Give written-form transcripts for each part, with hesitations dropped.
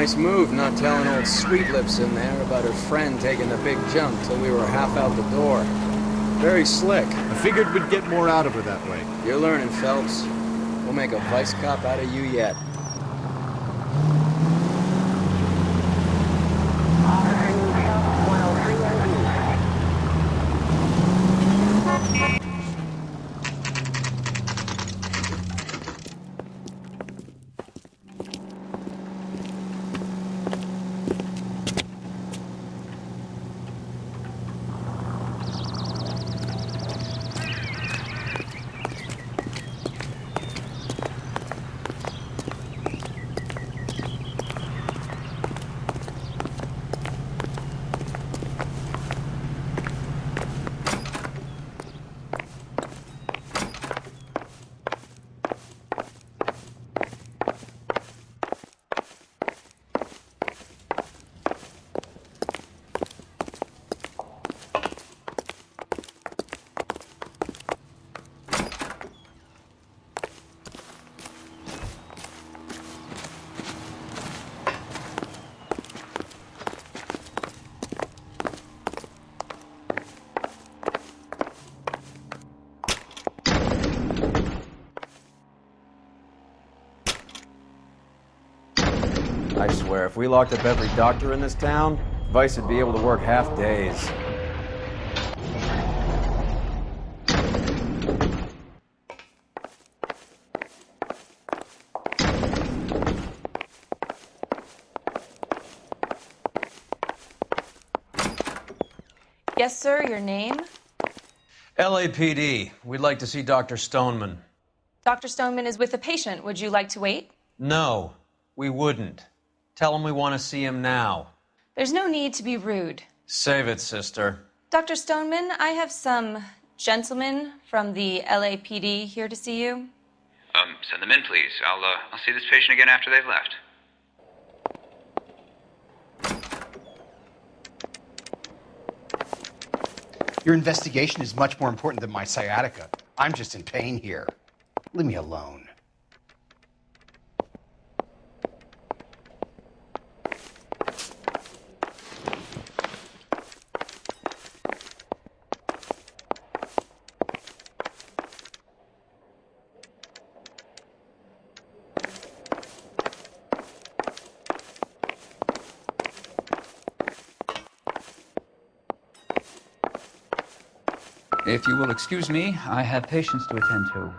Nice move not telling old Sweet Lips in there about her friend taking the big jump till we were half out the door. Very slick. I figured we'd get more out of her that way. You're learning, Phelps. We'll make a vice cop out of you yet. I swear, if we locked up every doctor in this town, Vice would be able to work half days. Yes, sir, your name? LAPD. We'd like to see Dr. Stoneman. Dr. Stoneman is with a patient. Would you like to wait? No, we wouldn't. Tell him we want to see him now. There's no need to be rude. Save it, sister. Dr. Stoneman, I have some gentlemen from the LAPD here to see you. Send them in, please. I'll see this patient again after they've left. Your investigation is much more important than my sciatica. I'm just in pain here. Leave me alone. If you will excuse me, I have patients to attend to.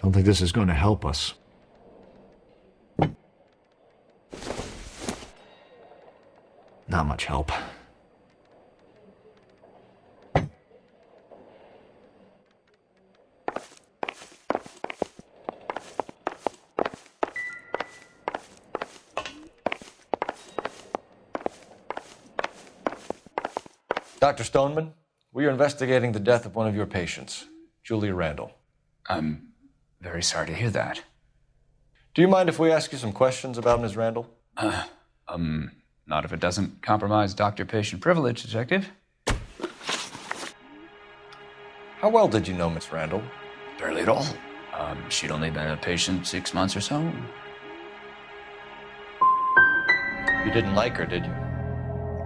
Don't think this is going to help us. Not much help. Dr. Stoneman, we are investigating the death of one of your patients, Julia Randall. I'm very sorry to hear that. Do you mind if we ask you some questions about Ms. Randall? Not if it doesn't compromise doctor-patient privilege, Detective. How well did you know Ms. Randall? Barely at all. She'd only been a patient 6 months or so. You didn't like her, did you?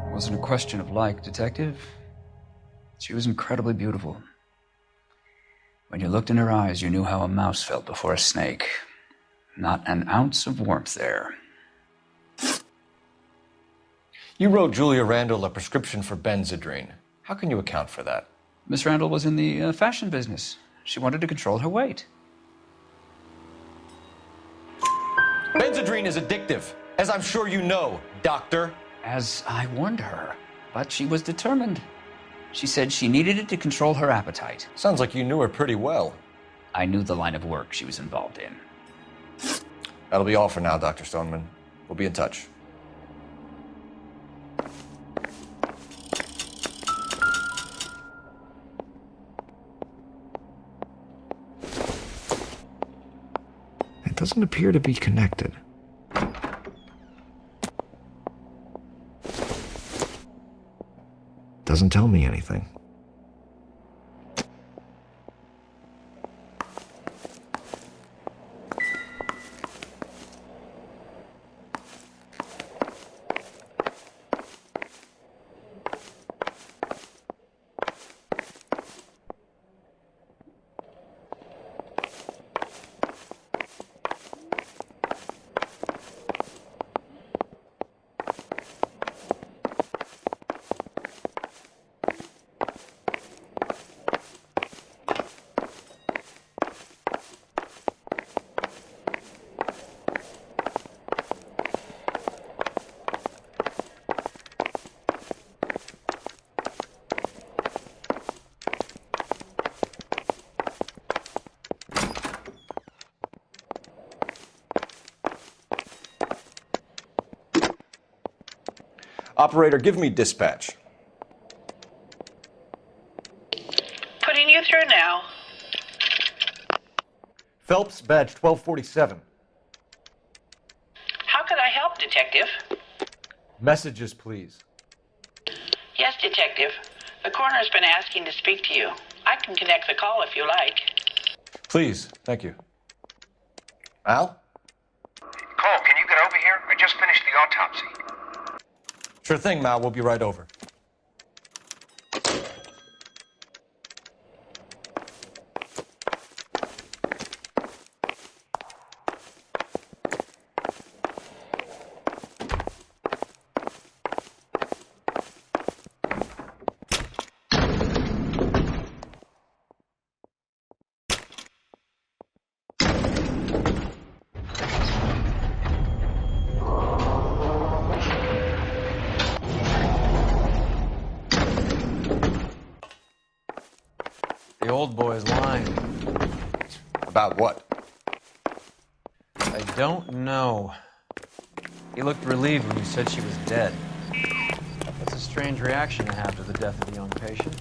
It wasn't a question of like, Detective. She was incredibly beautiful. When you looked in her eyes, you knew how a mouse felt before a snake. Not an ounce of warmth there. You wrote Julia Randall a prescription for Benzedrine. How can you account for that? Miss Randall was in the fashion business. She wanted to control her weight. Benzedrine is addictive, as I'm sure you know, doctor. As I warned her, but she was determined. She said she needed it to control her appetite. Sounds like you knew her pretty well. I knew the line of work she was involved in. That'll be all for now, Dr. Stoneman. We'll be in touch. It doesn't appear to be connected. Doesn't tell me anything. Operator, give me dispatch. Putting you through now. Phelps, badge 1247. How could I help, Detective? Messages, please. Yes, Detective. The coroner's been asking to speak to you. I can connect the call if you like. Please, thank you. Al? Cole, can you get over here? I just finished the autopsy. Sure thing, Mal. We'll be right over. The old boy's lying. About what? I don't know. He looked relieved when you said she was dead. That's a strange reaction to have to the death of a young patient.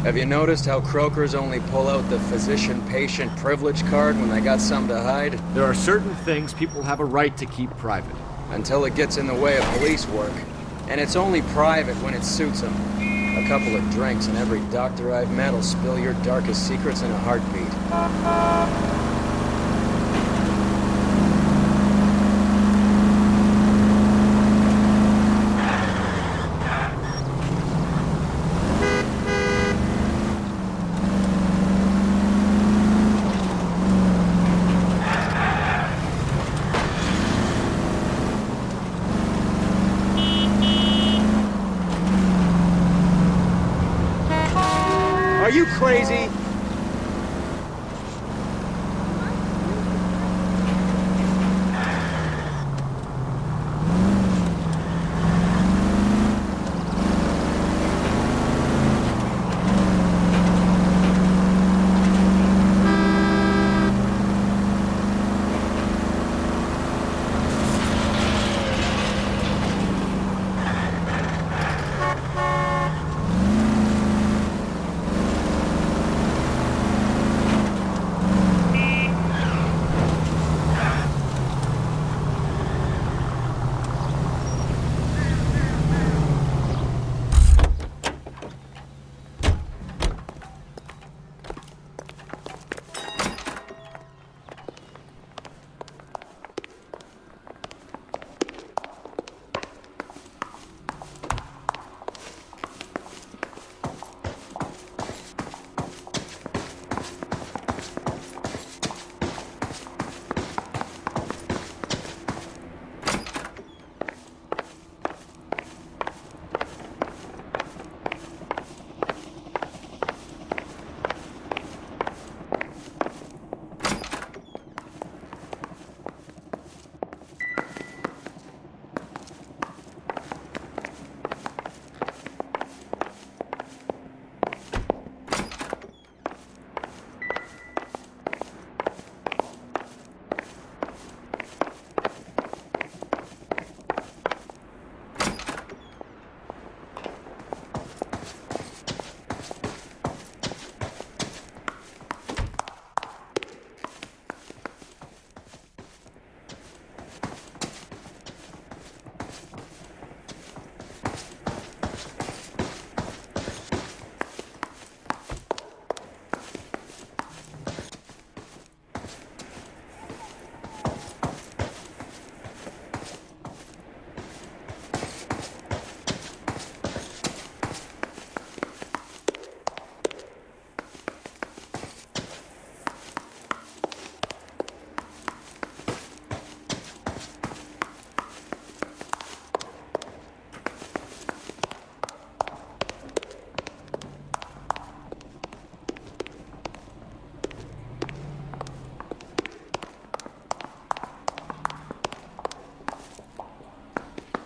Have you noticed how Croakers only pull out the physician-patient privilege card when they got something to hide? There are certain things people have a right to keep private. Until it gets in the way of police work. And it's only private when it suits them. A couple of drinks and every doctor I've met will spill your darkest secrets in a heartbeat. Are you crazy?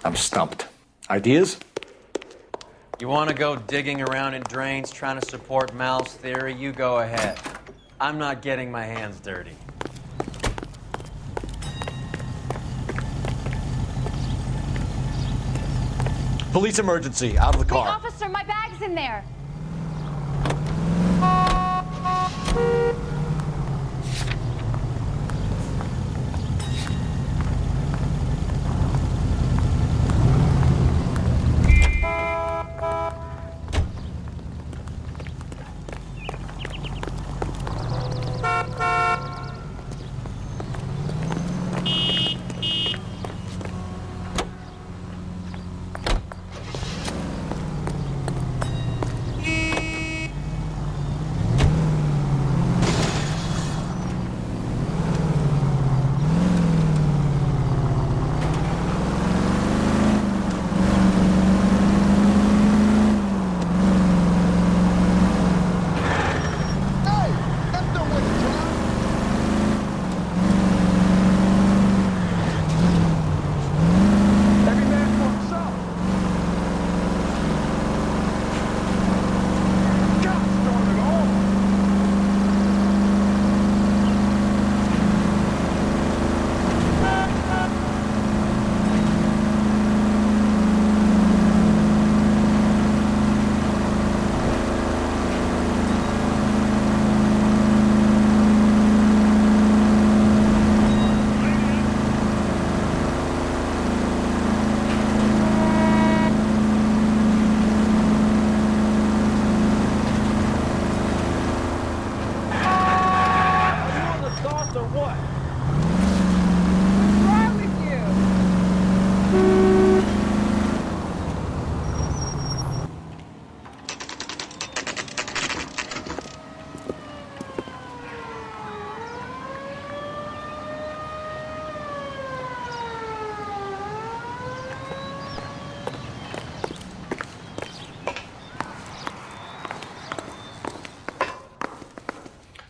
I'm stumped. Ideas? You want to go digging around in drains trying to support Mal's theory? You go ahead. I'm not getting my hands dirty. Police emergency. Out of the car. Officer, my bag's in there.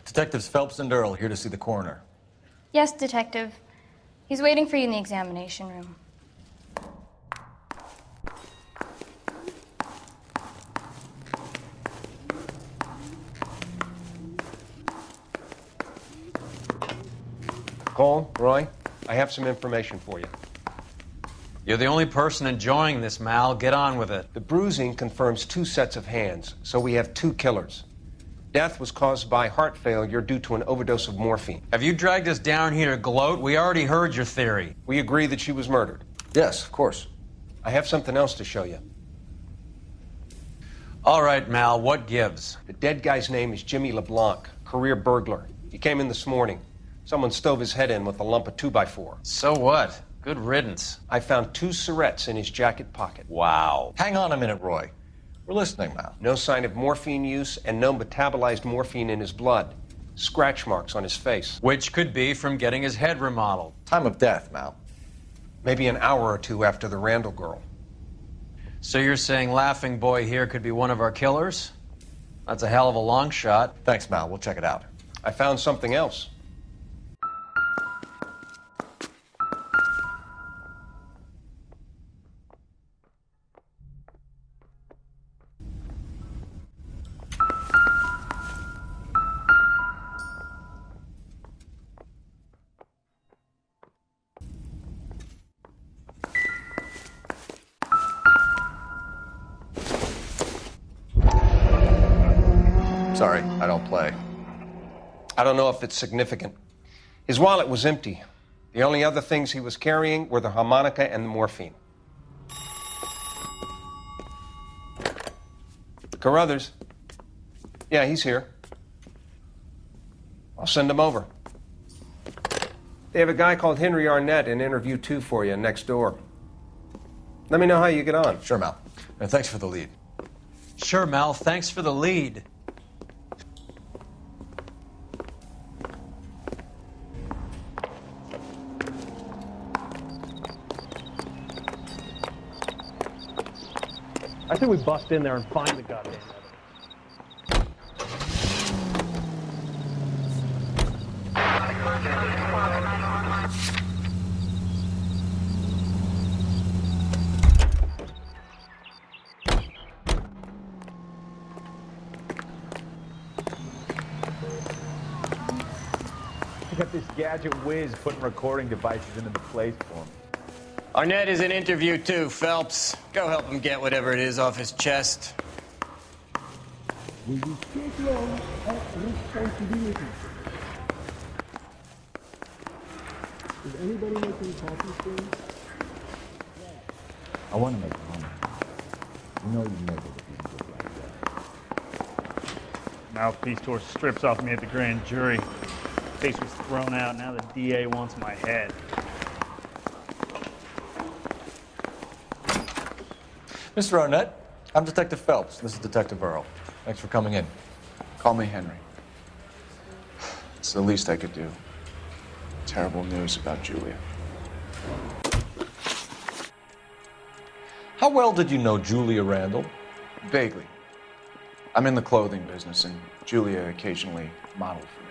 Detectives Phelps and Earl here to see the coroner. Yes, Detective. He's waiting for you in the examination room. Cole, Roy, I have some information for you. You're the only person enjoying this, Mal. Get on with it. The bruising confirms 2 sets of hands, so we have 2 killers. Death was caused by heart failure due to an overdose of morphine. Have you dragged us down here to gloat? We already heard your theory. We agree that she was murdered. Yes, of course. I have something else to show you. All right, Mal, what gives? The dead guy's name is Jimmy LeBlanc, career burglar. He came in this morning. Someone stove his head in with a lump of 2x4. So what? Good riddance. I found 2 cigarettes in his jacket pocket. Wow. Hang on a minute, Roy. We're listening now. No sign of morphine use and no metabolized morphine in his blood. Scratch marks on his face. Which could be from getting his head remodeled. Time of death, Mal. Maybe an hour or 2 after the Randall girl. So you're saying Laughing Boy here could be one of our killers? That's a hell of a long shot. Thanks, Mal. We'll check it out. I found something else. Sorry, I don't play. I don't know if it's significant. His wallet was empty. The only other things he was carrying were the harmonica and the morphine. Carruthers. Yeah, he's here. I'll send him over. They have a guy called Henry Arnett in interview 2 for you next door. Let me know how you get on. Sure, Mal. And thanks for the lead. Sure, Mal. Thanks for the lead. I think we bust in there and find the goddamn evidence. this gadget whiz putting recording devices into the place for him. Arnett is in interview too, Phelps. Go help him get whatever it is off his chest. Will you take your responsibility? Is anybody making coffee soon? I want to make money. You know you make it if you do it like that. Mouthpiece tore strips off me at the grand jury. Case was thrown out. Now the DA wants my head. Mr. Arnett, I'm Detective Phelps. This is Detective Earl. Thanks for coming in. Call me Henry. It's the least I could do. Terrible news about Julia. How well did you know Julia Randall? Vaguely. I'm in the clothing business, and Julia occasionally modeled for me.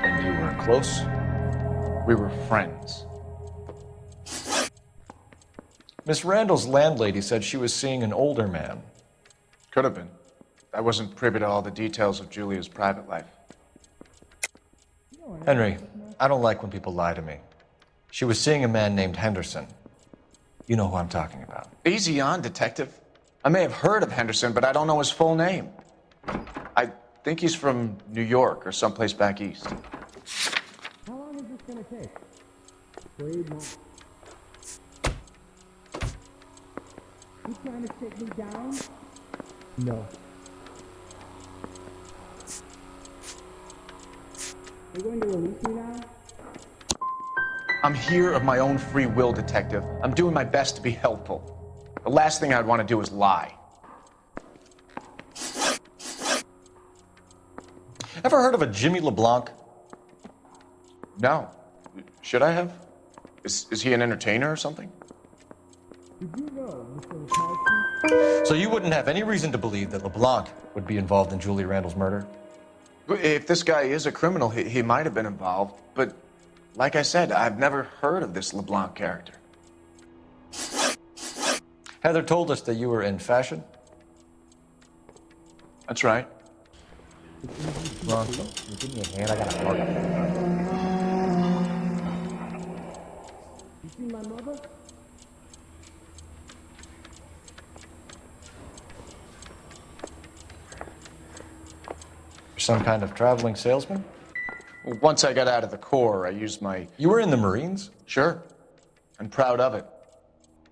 And you were close? We were friends. Miss Randall's landlady said she was seeing an older man. Could have been. I wasn't privy to all the details of Julia's private life. Henry, I don't like when people lie to me. She was seeing a man named Henderson. You know who I'm talking about. Easy on, Detective. I may have heard of Henderson, but I don't know his full name. I think he's from New York or someplace back east. How long is this gonna take? 3 months. You trying to take me down? No. Are you going to release me now? I'm here of my own free will, Detective. I'm doing my best to be helpful. The last thing I'd want to do is lie. Ever heard of a Jimmy LeBlanc? No. Should I have? Is he an entertainer or something? Did you know, Mr. Mikowski? So you wouldn't have any reason to believe that LeBlanc would be involved in Julia Randall's murder? If this guy is a criminal, he might have been involved, but like I said, I've never heard of this LeBlanc character. Heather told us that you were in fashion. That's right. Ron, you give me a hand, I gotta work. You see my mother? You're some kind of traveling salesman? Well, once I got out of the Corps, I used my... You were in the Marines? Sure. I'm proud of it.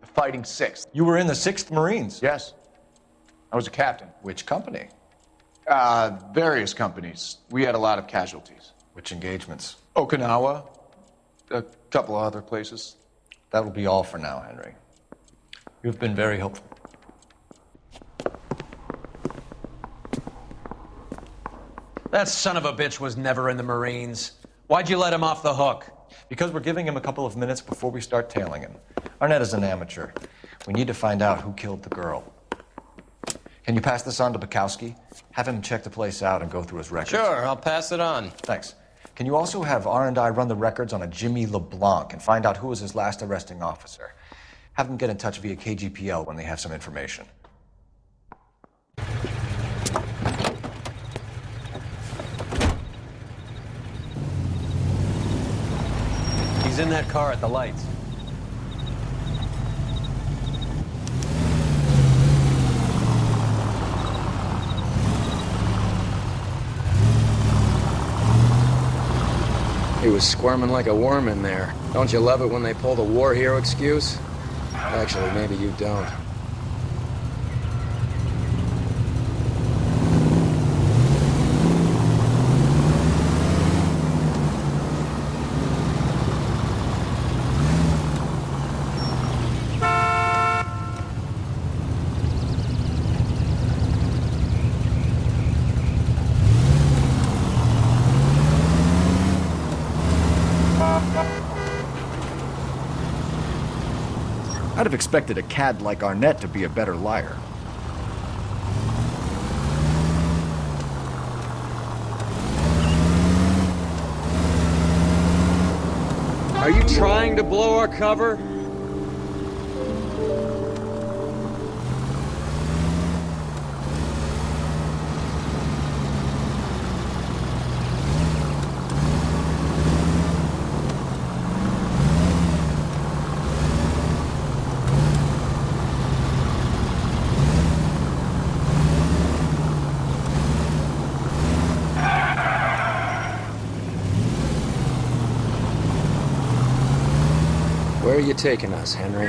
The Fighting 6th. You were in the 6th Marines? Yes. I was a captain. Which company? Various companies. We had a lot of casualties. Which engagements? Okinawa. A couple of other places. That will be all for now, Henry. You've been very helpful. That son of a bitch was never in the Marines. Why'd you let him off the hook? Because we're giving him a couple of minutes before we start tailing him. Arnett is an amateur. We need to find out who killed the girl. Can you pass this on to Bukowski? Have him check the place out and go through his records. Sure, I'll pass it on. Thanks. Can you also have R&I run the records on a Jimmy LeBlanc and find out who was his last arresting officer? Have them get in touch via KGPL when they have some information. He's in that car at the lights. He was squirming like a worm in there. Don't you love it when they pull the war hero excuse? Actually, maybe you don't. I'd have expected a cad like Arnett to be a better liar. Are you trying to blow our cover? Where are you taking us, Henry?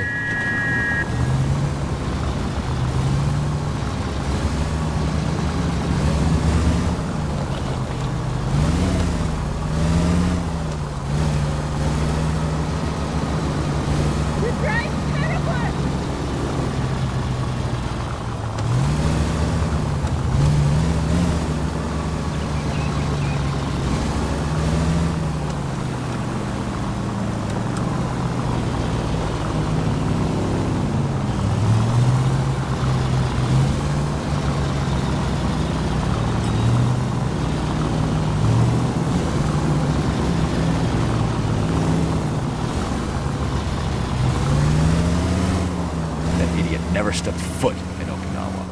Never stepped foot in Okinawa.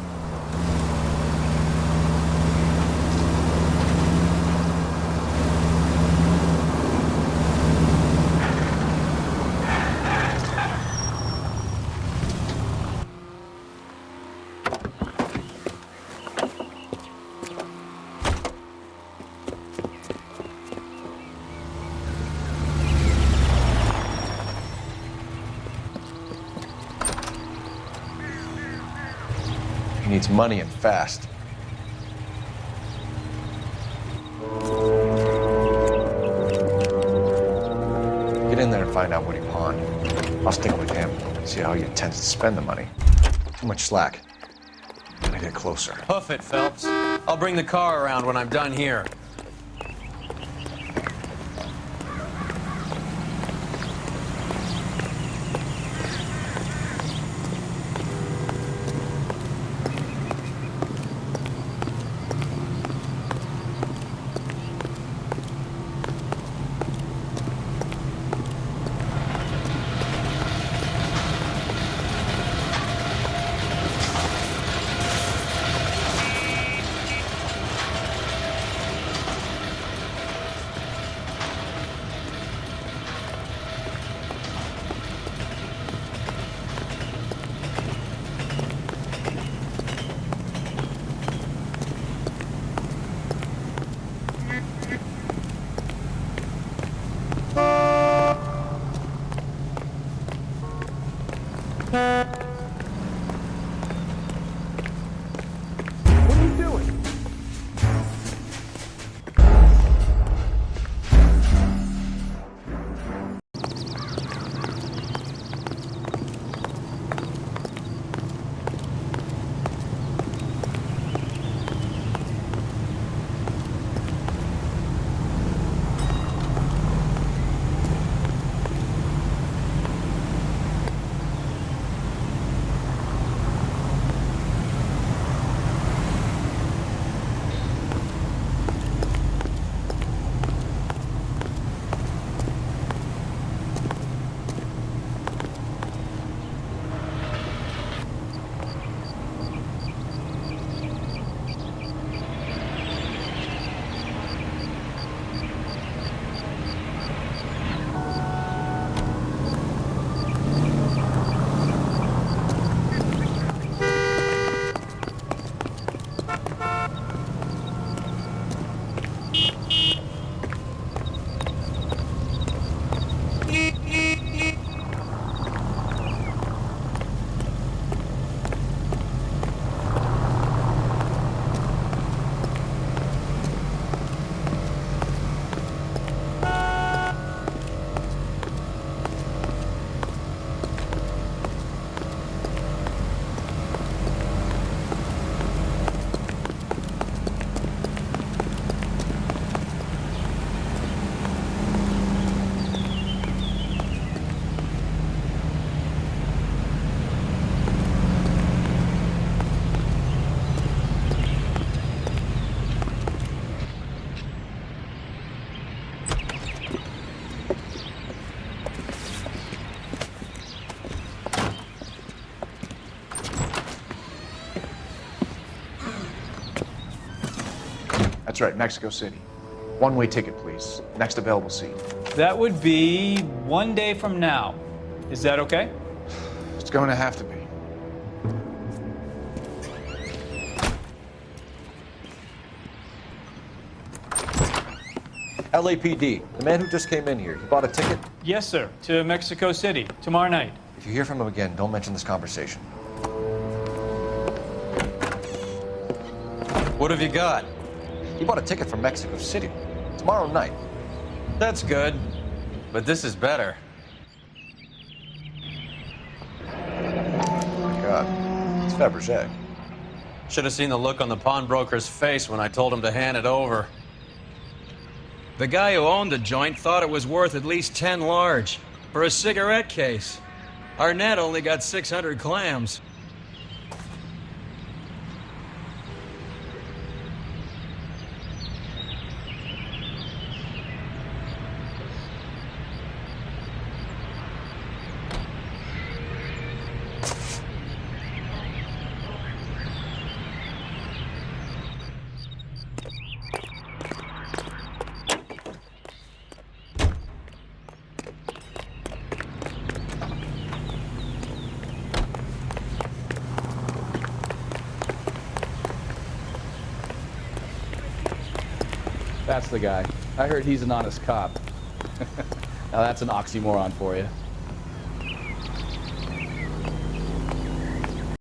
He needs money and fast. Get in there and find out what he pawned. I'll stick with him, see how he intends to spend the money. Too much slack. Gotta get closer. Hoof it, Phelps. I'll bring the car around when I'm done here. That's right, Mexico City. One-way ticket, please. Next available seat. That would be 1 day from now. Is that okay? It's going to have to be. LAPD, the man who just came in here, he bought a ticket? Yes, sir. To Mexico City, tomorrow night. If you hear from him again, don't mention this conversation. What have you got? He bought a ticket for Mexico City. Tomorrow night. That's good, but this is better. Oh my God. It's Fabergé. Should have seen the look on the pawnbroker's face when I told him to hand it over. The guy who owned the joint thought it was worth at least 10 large for a cigarette case. Arnett only got 600 clams. That's the guy. I heard he's an honest cop. Now that's an oxymoron for you.